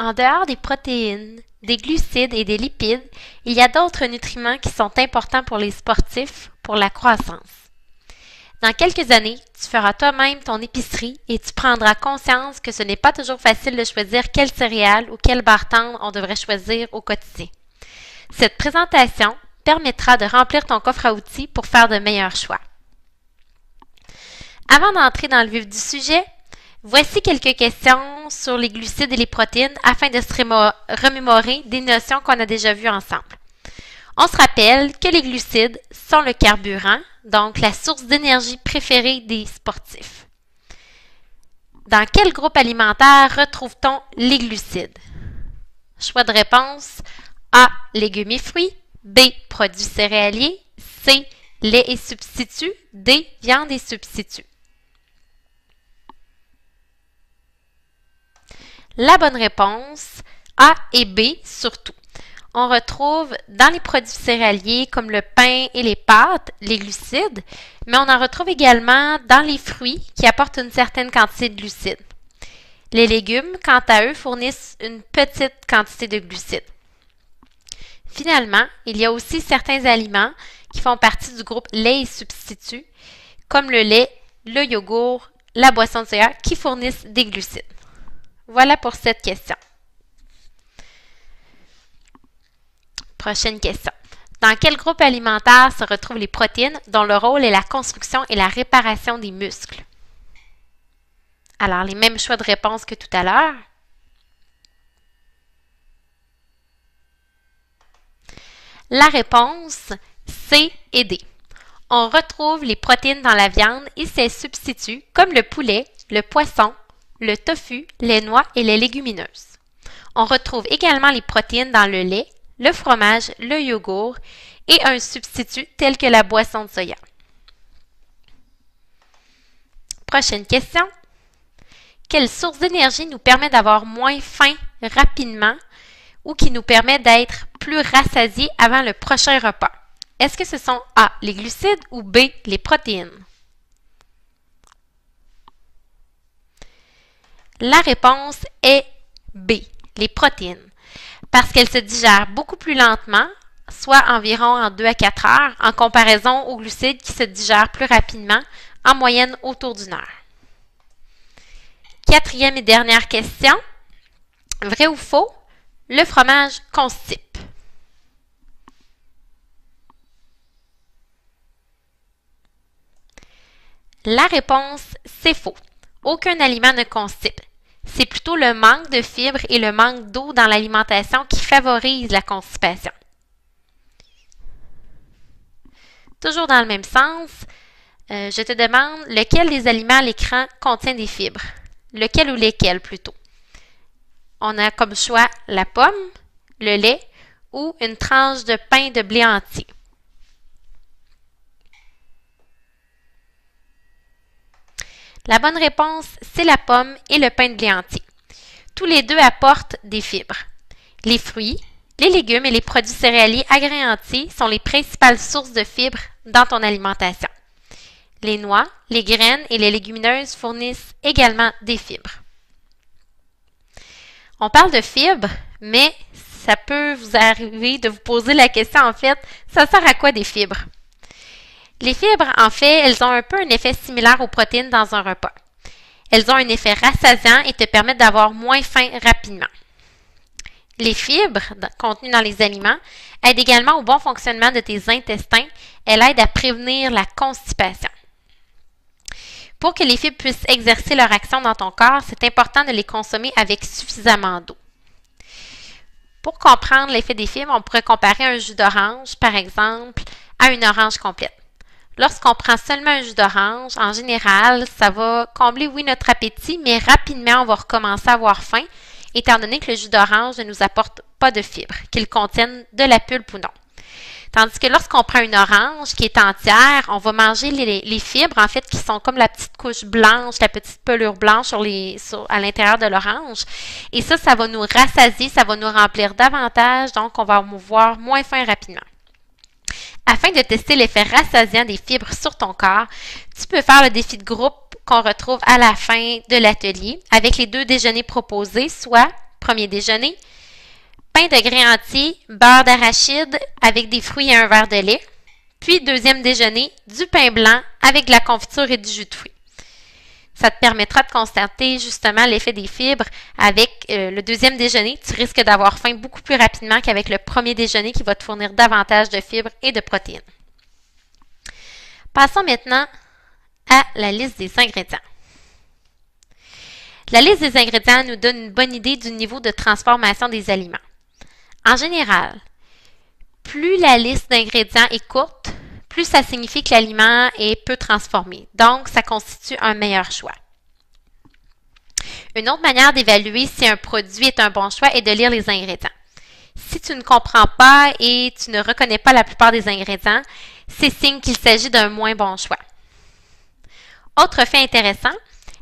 En dehors des protéines, des glucides et des lipides, il y a d'autres nutriments qui sont importants pour les sportifs pour la croissance. Dans quelques années, tu feras toi-même ton épicerie et tu prendras conscience que ce n'est pas toujours facile de choisir quelle céréale ou quelle barre tendre on devrait choisir au quotidien. Cette présentation permettra de remplir ton coffre à outils pour faire de meilleurs choix. Avant d'entrer dans le vif du sujet, voici quelques questions sur les glucides et les protéines afin de se remémorer des notions qu'on a déjà vues ensemble. On se rappelle que les glucides sont le carburant, donc la source d'énergie préférée des sportifs. Dans quel groupe alimentaire retrouve-t-on les glucides? Choix de réponse A. Légumes et fruits. B. Produits céréaliers. C. Lait et substituts. D. Viande et substituts. La bonne réponse, A et B surtout. On retrouve dans les produits céréaliers comme le pain et les pâtes, les glucides, mais on en retrouve également dans les fruits qui apportent une certaine quantité de glucides. Les légumes, quant à eux, fournissent une petite quantité de glucides. Finalement, il y a aussi certains aliments qui font partie du groupe lait et substituts, comme le lait, le yogourt, la boisson de soya, qui fournissent des glucides. Voilà pour cette question. Prochaine question. Dans quel groupe alimentaire se retrouvent les protéines dont le rôle est la construction et la réparation des muscles? Alors, les mêmes choix de réponse que tout à l'heure. La réponse, C et D. On retrouve les protéines dans la viande et ses substituts comme le poulet, le poisson, le tofu, les noix et les légumineuses. On retrouve également les protéines dans le lait, le fromage, le yogourt et un substitut tel que la boisson de soya. Prochaine question. Quelle source d'énergie nous permet d'avoir moins faim rapidement ou qui nous permet d'être plus rassasiés avant le prochain repas? Est-ce que ce sont A, les glucides ou B, les protéines? La réponse est B, les protéines, parce qu'elles se digèrent beaucoup plus lentement, soit environ en 2 à 4 heures, en comparaison aux glucides qui se digèrent plus rapidement, en moyenne autour d'1 heure. Quatrième et dernière question. Vrai ou faux? Le fromage constipe. La réponse, c'est faux. Aucun aliment ne constipe. C'est plutôt le manque de fibres et le manque d'eau dans l'alimentation qui favorise la constipation. Toujours dans le même sens, je te demande lequel des aliments à l'écran contient des fibres? Lequel ou lesquels plutôt? On a comme choix la pomme, le lait ou une tranche de pain de blé entier. La bonne réponse, c'est la pomme et le pain de blé entier. Tous les deux apportent des fibres. Les fruits, les légumes et les produits céréaliers agrés entiers sont les principales sources de fibres dans ton alimentation. Les noix, les graines et les légumineuses fournissent également des fibres. On parle de fibres, mais ça peut vous arriver de vous poser la question en fait, ça sert à quoi des fibres? Les fibres, en fait, elles ont un peu un effet similaire aux protéines dans un repas. Elles ont un effet rassasiant et te permettent d'avoir moins faim rapidement. Les fibres contenues dans les aliments aident également au bon fonctionnement de tes intestins. Elles aident à prévenir la constipation. Pour que les fibres puissent exercer leur action dans ton corps, c'est important de les consommer avec suffisamment d'eau. Pour comprendre l'effet des fibres, on pourrait comparer un jus d'orange, par exemple, à une orange complète. Lorsqu'on prend seulement un jus d'orange, en général, ça va combler, oui, notre appétit, mais rapidement, on va recommencer à avoir faim, étant donné que le jus d'orange ne nous apporte pas de fibres, qu'il contienne de la pulpe ou non. Tandis que lorsqu'on prend une orange qui est entière, on va manger les fibres, en fait, qui sont comme la petite couche blanche, la petite pelure blanche à l'intérieur de l'orange. Et ça va nous rassasier, ça va nous remplir davantage, donc on va avoir moins faim rapidement. Afin de tester l'effet rassasiant des fibres sur ton corps, tu peux faire le défi de groupe qu'on retrouve à la fin de l'atelier avec les 2 déjeuners proposés, soit premier déjeuner. Pain de grains entiers, beurre d'arachide avec des fruits et un verre de lait. Puis, deuxième déjeuner, du pain blanc avec de la confiture et du jus de fruits. Ça te permettra de constater justement l'effet des fibres. Avec le deuxième déjeuner, tu risques d'avoir faim beaucoup plus rapidement qu'avec le premier déjeuner qui va te fournir davantage de fibres et de protéines. Passons maintenant à la liste des ingrédients. La liste des ingrédients nous donne une bonne idée du niveau de transformation des aliments. En général, plus la liste d'ingrédients est courte, plus ça signifie que l'aliment est peu transformé. Donc, ça constitue un meilleur choix. Une autre manière d'évaluer si un produit est un bon choix est de lire les ingrédients. Si tu ne comprends pas et tu ne reconnais pas la plupart des ingrédients, c'est signe qu'il s'agit d'un moins bon choix. Autre fait intéressant,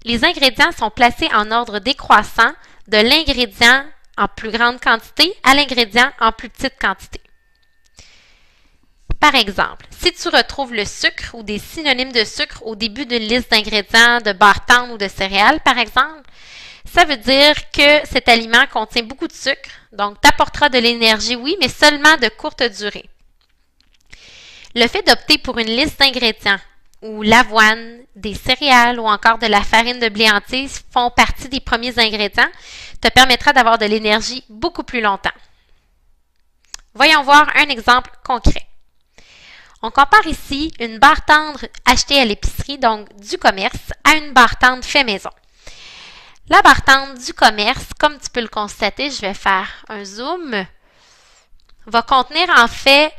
les ingrédients sont placés en ordre décroissant de l'ingrédient en plus grande quantité à l'ingrédient en plus petite quantité. Par exemple, si tu retrouves le sucre ou des synonymes de sucre au début d'une liste d'ingrédients de barres tendres ou de céréales, par exemple, ça veut dire que cet aliment contient beaucoup de sucre, donc t'apportera de l'énergie, oui, mais seulement de courte durée. Le fait d'opter pour une liste d'ingrédients où l'avoine, des céréales ou encore de la farine de blé entier font partie des premiers ingrédients te permettra d'avoir de l'énergie beaucoup plus longtemps. Voyons voir un exemple concret. On compare ici une barre tendre achetée à l'épicerie, donc du commerce, à une barre tendre fait maison. La barre tendre du commerce, comme tu peux le constater, je vais faire un zoom, va contenir en fait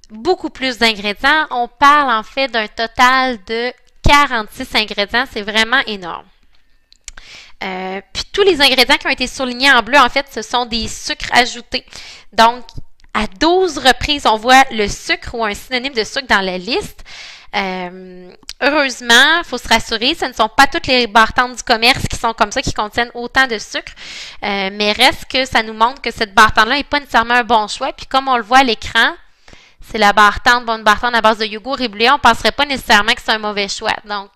beaucoup plus d'ingrédients. On parle en fait d'un total de 46 ingrédients, c'est vraiment énorme. Puis tous les ingrédients qui ont été soulignés en bleu, en fait, ce sont des sucres ajoutés. Donc, à 12 reprises, on voit le sucre ou un synonyme de sucre dans la liste. Heureusement, il faut se rassurer, ce ne sont pas toutes les barres tendres du commerce qui sont comme ça, qui contiennent autant de sucre, mais reste que ça nous montre que cette barre tendre-là n'est pas nécessairement un bon choix. Puis comme on le voit à l'écran, c'est la barre tendre, une barre tendre à base de yogourt et blé, on ne penserait pas nécessairement que c'est un mauvais choix. Donc,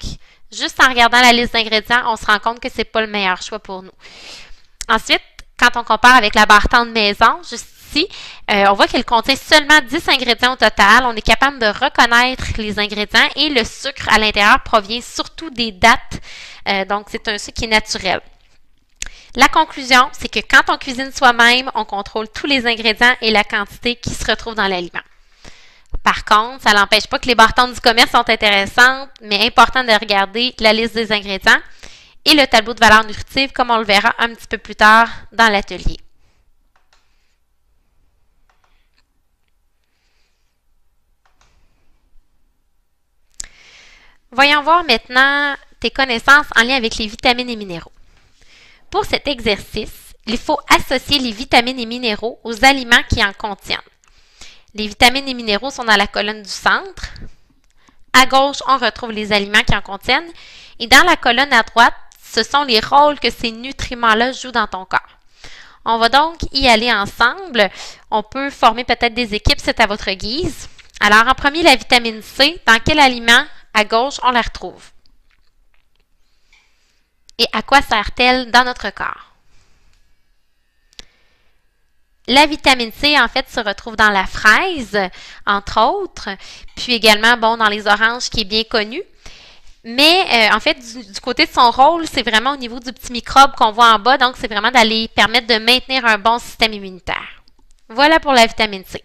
juste en regardant la liste d'ingrédients, on se rend compte que ce n'est pas le meilleur choix pour nous. Ensuite, quand on compare avec la barre tendre maison, juste ici, on voit qu'elle contient seulement 10 ingrédients au total. On est capable de reconnaître les ingrédients et le sucre à l'intérieur provient surtout des dattes. Donc, c'est un sucre qui est naturel. La conclusion, c'est que quand on cuisine soi-même, on contrôle tous les ingrédients et la quantité qui se retrouve dans l'aliment. Par contre, ça n'empêche pas que les barres tendres du commerce sont intéressantes, mais important de regarder la liste des ingrédients et le tableau de valeur nutritive, comme on le verra un petit peu plus tard dans l'atelier. Voyons voir maintenant tes connaissances en lien avec les vitamines et minéraux. Pour cet exercice, il faut associer les vitamines et minéraux aux aliments qui en contiennent. Les vitamines et minéraux sont dans la colonne du centre. À gauche, on retrouve les aliments qui en contiennent. Et dans la colonne à droite, ce sont les rôles que ces nutriments-là jouent dans ton corps. On va donc y aller ensemble. On peut former peut-être des équipes, c'est à votre guise. Alors, en premier, la vitamine C. Dans quel aliment? À gauche, on la retrouve. Et à quoi sert-elle dans notre corps? La vitamine C, en fait, se retrouve dans la fraise, entre autres, puis également, bon, dans les oranges, qui est bien connu. Mais, en fait, du côté de son rôle, c'est vraiment au niveau du petit microbe qu'on voit en bas, donc c'est vraiment d'aller permettre de maintenir un bon système immunitaire. Voilà pour la vitamine C.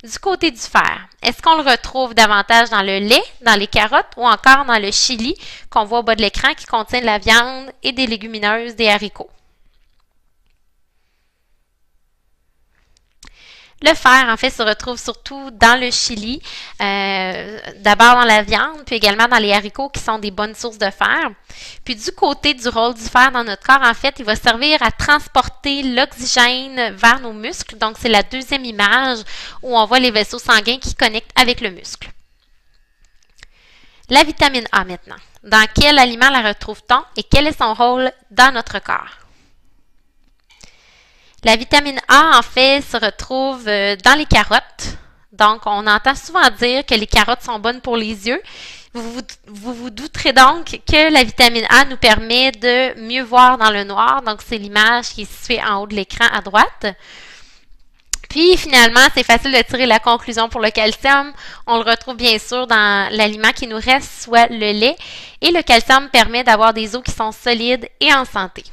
Du côté du fer, est-ce qu'on le retrouve davantage dans le lait, dans les carottes ou encore dans le chili qu'on voit au bas de l'écran qui contient de la viande et des légumineuses, des haricots? Le fer, en fait, se retrouve surtout dans le chili, d'abord dans la viande, puis également dans les haricots qui sont des bonnes sources de fer. Puis du côté du rôle du fer dans notre corps, en fait, il va servir à transporter l'oxygène vers nos muscles. Donc, c'est la deuxième image où on voit les vaisseaux sanguins qui connectent avec le muscle. La vitamine A maintenant. Dans quel aliment la retrouve-t-on et quel est son rôle dans notre corps? La vitamine A, en fait, se retrouve dans les carottes. Donc, on entend souvent dire que les carottes sont bonnes pour les yeux. Vous douterez donc que la vitamine A nous permet de mieux voir dans le noir. Donc, c'est l'image qui est située en haut de l'écran à droite. Puis, finalement, c'est facile de tirer la conclusion pour le calcium. On le retrouve bien sûr dans l'aliment qui nous reste, soit le lait. Et le calcium permet d'avoir des os qui sont solides et en santé.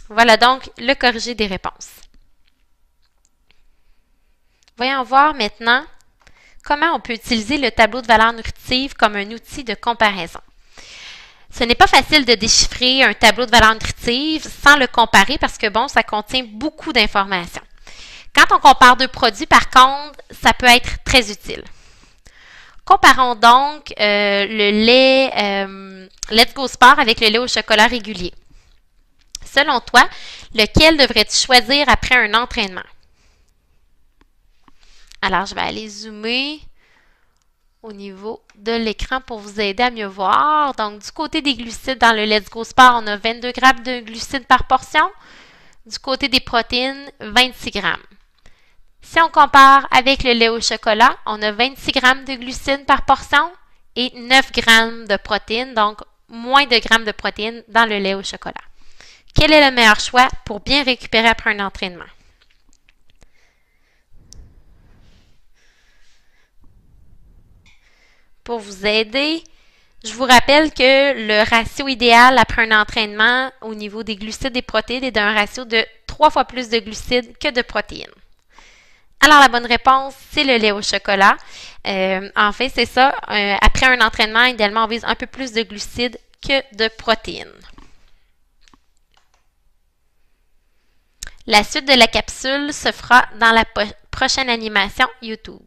Voilà donc le corrigé des réponses. Voyons voir maintenant comment on peut utiliser le tableau de valeur nutritive comme un outil de comparaison. Ce n'est pas facile de déchiffrer un tableau de valeur nutritive sans le comparer parce que, bon, ça contient beaucoup d'informations. Quand on compare deux produits, par contre, ça peut être très utile. Comparons donc le lait Let's Go Sport avec le lait au chocolat régulier. Selon toi, lequel devrais-tu choisir après un entraînement? Alors, je vais aller zoomer au niveau de l'écran pour vous aider à mieux voir. Donc, du côté des glucides, dans le Let's Go Sport, on a 22 grammes de glucides par portion. Du côté des protéines, 26 grammes. Si on compare avec le lait au chocolat, on a 26 grammes de glucides par portion et 9 grammes de protéines, donc moins de grammes de protéines dans le lait au chocolat. Quel est le meilleur choix pour bien récupérer après un entraînement? Pour vous aider, je vous rappelle que le ratio idéal après un entraînement au niveau des glucides et des protéines est d'un ratio de 3 fois plus de glucides que de protéines. Alors, la bonne réponse, c'est le lait au chocolat. En fait, c'est ça. Après un entraînement, idéalement, on vise un peu plus de glucides que de protéines. La suite de la capsule se fera dans la prochaine animation YouTube.